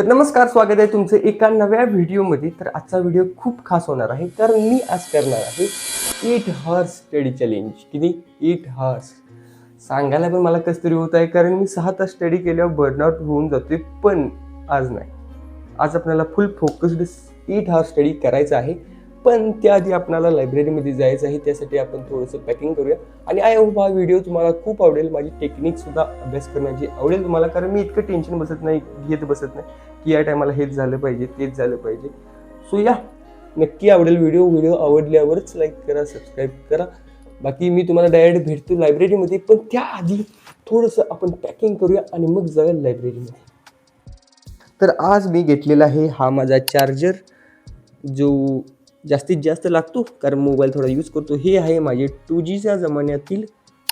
तर नमस्कार, स्वागत आहे तुमचं एका नव्या व्हिडिओमध्ये. तर आजचा व्हिडिओ खूप खास होणार आहे, कारण मी आज करणार आहे 8 हॉर्स स्टडी चॅलेंज. किती? 8 हॉर्स. सांगायला पण मला कसं तरी होत आहे, कारण मी 6 तास स्टडी केल्यावर बर्नआउट होऊन जातोय. पण आज नाही. आज आपल्याला फुल फोकस्ड 8 हॉर्स स्टडी करायचं आहे. पण त्याआधी आपल्याला लायब्ररीमध्ये जायचं आहे. त्यासाठी आपण थोडंसं पॅकिंग करूया. आणि आय होप हा व्हिडिओ तुम्हाला खूप आवडेल. माझी टेक्निकसुद्धा अभ्यास करण्याची आवडेल तुम्हाला, कारण मी इतकं टेन्शन घेत बसत नाही की या टायमाला हेच झालं पाहिजे, तेच झालं पाहिजे. सो या, नक्की आवडेल व्हिडिओ आवडल्यावरच लाईक करा, सबस्क्राईब करा. बाकी मी तुम्हाला डायरेक्ट भेटतो लायब्ररीमध्ये. पण त्याआधी थोडंसं आपण पॅकिंग करूया आणि मग जाऊया लायब्ररीमध्ये. तर आज मी घेतलेला आहे हा माझा चार्जर, जो जास्तीत जास्त लागतो, कारण मोबाईल थोडा यूज करतो. हे आहे माझे 2Gच्या जमान्यातील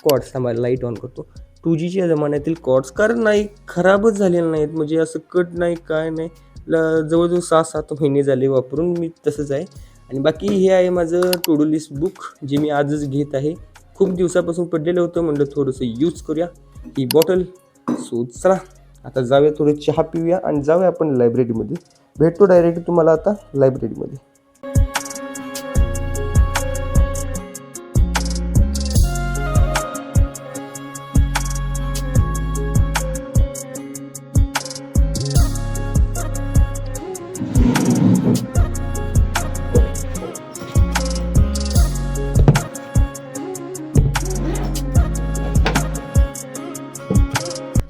कॉर्ड्स. आम्हाला लाईट ऑन करतो. 2Gच्या जमान्यातील कॉर्ड्स, कारण नाही खराबच झालेले नाहीत, म्हणजे असं कट नाही, काय नाही. जवळजवळ 6-7 महिने झाले वापरून मी तसंच आहे. आणि बाकी हे आहे माझं टू डू लिस्ट बुक, जे मी आजच घेत आहे. खूप दिवसापासून पडलेलं होतं, म्हणलं थोडंसं यूज करूया. ही बॉटल. सो चला आता जाऊया, थोडं चहा पिऊया आणि जाऊया आपण लायब्ररीमध्ये. भेटतो डायरेक्ट तुम्हाला आता लायब्ररीमध्ये.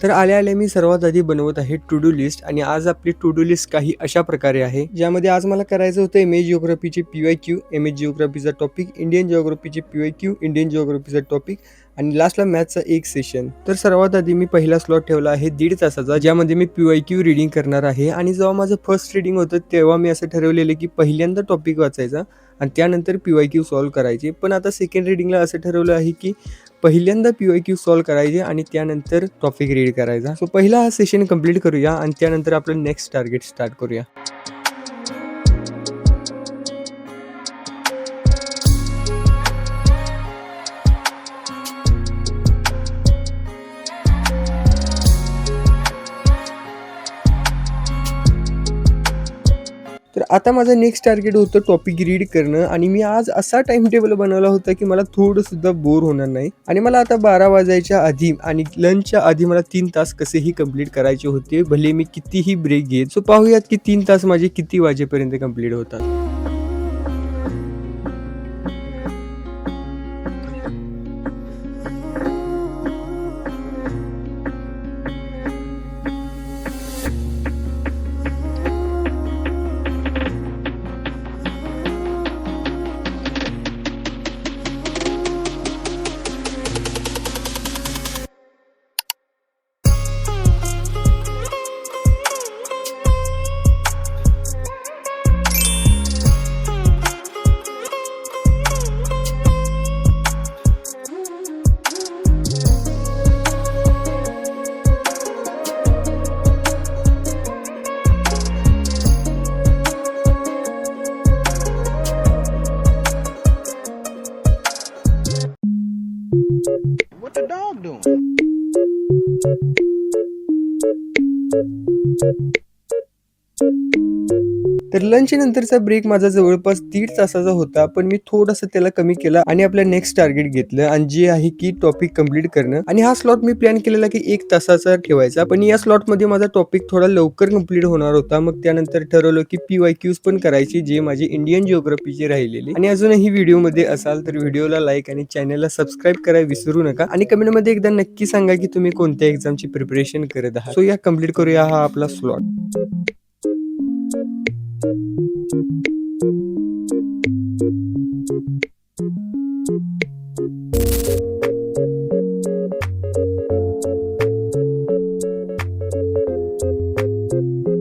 तर आले मी सर्वात आधी बनवत आहे टू डू लिस्ट. आणि आज आपली टू डू लिस्ट काही अशा प्रकारे आहे, ज्यामध्ये आज मला करायचं होतं एमएस जिओग्राफीची PYQ, एमएस जिओग्राफीचा टॉपिक, इंडियन जिओग्राफीची PYQ, इंडियन जिओग्राफीचा टॉपिक आणि लास्टला मॅथचा एक सेशन. तर सर्वात आधी मी पहिला स्लॉट ठेवला आहे 1.5 तासाचा, ज्यामध्ये मी PYQ रीडिंग करणार आहे. आणि जेव्हा माझं फर्स्ट रीडिंग होतं तेव्हा मी असं ठरवलेलं की पहिल्यांदा टॉपिक वाचायचा आणि त्यानंतर PYQ सॉल्व्ह करायचे. पण आता सेकंड रीडिंगला असं ठरवलं आहे की पहिल्यांदा PYQ सॉल्व्ह करायचे आणि त्यानंतर टॉपिक रीड करायचा. सो पहिला हा सेशन कंप्लीट करूया आणि त्यानंतर आपलं नेक्स्ट टार्गेट स्टार्ट करूया. तर आता माझं नेक्स्ट टार्गेट होतं टॉपिक रीड करणं. आणि मी आज असा टाइम टेबल बनवला होता की मला थोडं सुद्धा बोर होणार नाही. आणि मला आता 12 वाजायच्या आधी आणि लंचच्या आधी मला 3 तास कसेही कंप्लीट करायचे होते, भले मी कितीही ब्रेक घेत. सो पाहूयात की 3 तास माझे किती वाजेपर्यंत कंप्लीट होतात. What the dog doing? तर लंच नंतरचा ब्रेक माझा जवळपास 1.5 तासाचा होता, पण मी थोडंसं त्याला कमी केला आणि आपलं नेक्स्ट टार्गेट घेतलं, आणि जे आहे की टॉपिक कंप्लीट करणं. आणि हा स्लॉट मी प्लॅन केलेला की 1 तासाचा ठेवायचा, पण या स्लॉटमध्ये माझा टॉपिक थोडा लवकर कंप्लीट होणार होता. मग त्यानंतर ठरवलं की PYQs पण करायची, जे माझी इंडियन जिओग्राफीची राहिलेली. आणि अजूनही व्हिडिओमध्ये असाल तर व्हिडिओला लाईक आणि चॅनलला सबस्क्राईब करायला विसरू नका. आणि कमेंटमध्ये एकदा नक्की सांगा की तुम्ही कोणत्या एक्झामची प्रिपरेशन करत आहात. सो या कंप्लीट करूया हा आपला स्लॉट.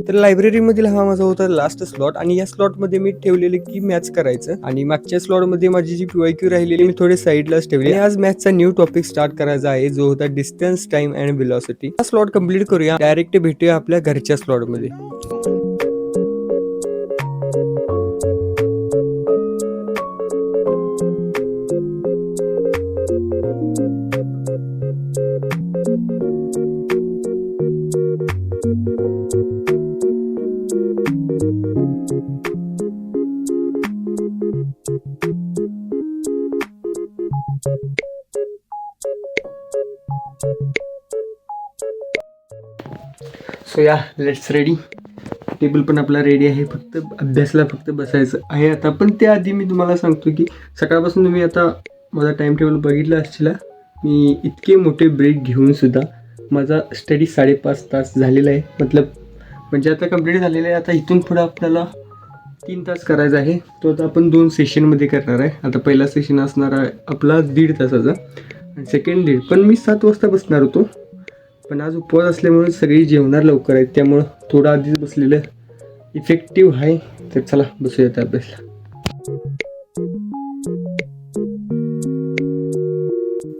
तर लायब्ररीमधील हा माझा होता लास्ट स्लॉट. आणि या स्लॉटमध्ये मी ठेवलेले की मॅथ्स करायचं. आणि मागच्या स्लॉटमध्ये माझी जी PYQ राहिलेली मी थोडे साईडलाच ठेवले. आज मॅथ्सचा न्यू टॉपिक स्टार्ट करायचा आहे, जो होता डिस्टन्स, टाइम अँड व्हेलॉसिटी. हा स्लॉट कंप्लीट करूया. डायरेक्ट भेटूया आपल्या घरच्या स्लॉटमध्ये. सो या लेट्स रेडी. टेबल पण आपला रेडी आहे, फक्त अभ्यासला फक्त बसायचं आहे आता. पण त्याआधी मी तुम्हाला सांगतो की सकाळपासून तुम्ही आता माझा टाईम टेबल बघितला असशील. मी इतके मोठे ब्रेक घेऊन सुद्धा माझा स्टडी 5.5 तास झालेला आहे. म्हणजे आता कंप्लीट झालेलं आहे. आता इथून पुढं आपल्याला 3 तास करायचा आहे. तो आता आपण 2 सेशनमध्ये करणार आहे. आता पहिला सेशन असणार आहे आपला 1.5 तासाचा आणि सेकंड 1.5. पण मी 7 वाजता बसणार होतो, पण आज उपवास असल्यामुळे सगळी जेवणार लवकर आहेत, त्यामुळं थोडं आधीच बसलेलं इफेक्टिव्ह आहे. तर चला बसूयात अभ्यासला.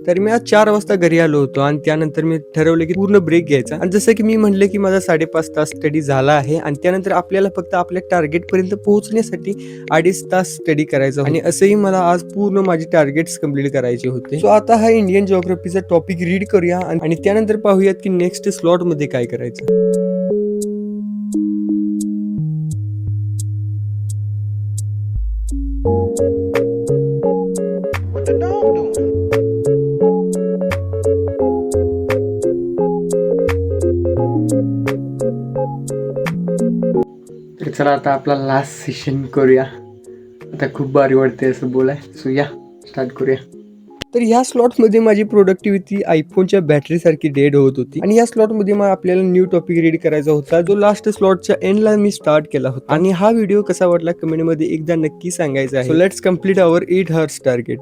तर मी आज 4 वाजता घरी आलो होतो आणि त्यानंतर मी ठरवलं की पूर्ण ब्रेक घ्यायचा. आणि जसं की मी म्हटलं की माझा 5.5 तास स्टडी झाला आहे आणि त्यानंतर आपल्याला फक्त आपल्या टार्गेट पर्यंत पोहोचण्यासाठी 2.5 तास स्टडी करायचा आणि असंही मला आज पूर्ण माझे टार्गेट्स कम्प्लीट करायचे होते. सो आता हा इंडियन जिओग्राफीचा टॉपिक रीड करूया आणि त्यानंतर पाहूयात की नेक्स्ट स्लॉट मध्ये काय करायचं. What the dog doing? तर चला आता आपला लास्ट सेशन करूया. आता खूप भारी वाटते असं बोलाय. सो या स्टार्ट करूया. तर ह्या स्लॉटमध्ये माझी प्रोडक्टिव्हिटी आयफोनच्या बॅटरीसारखी डेड होत होती आणि या स्लॉटमध्ये मग आपल्याला न्यू टॉपिक रीड करायचा होता, जो लास्ट स्लॉटच्या एंडला मी स्टार्ट केला होता. आणि हा व्हिडिओ कसा वाटला कमेंटमध्ये एकदा नक्की सांगायचा आहे. So let's complete our 8 hours target.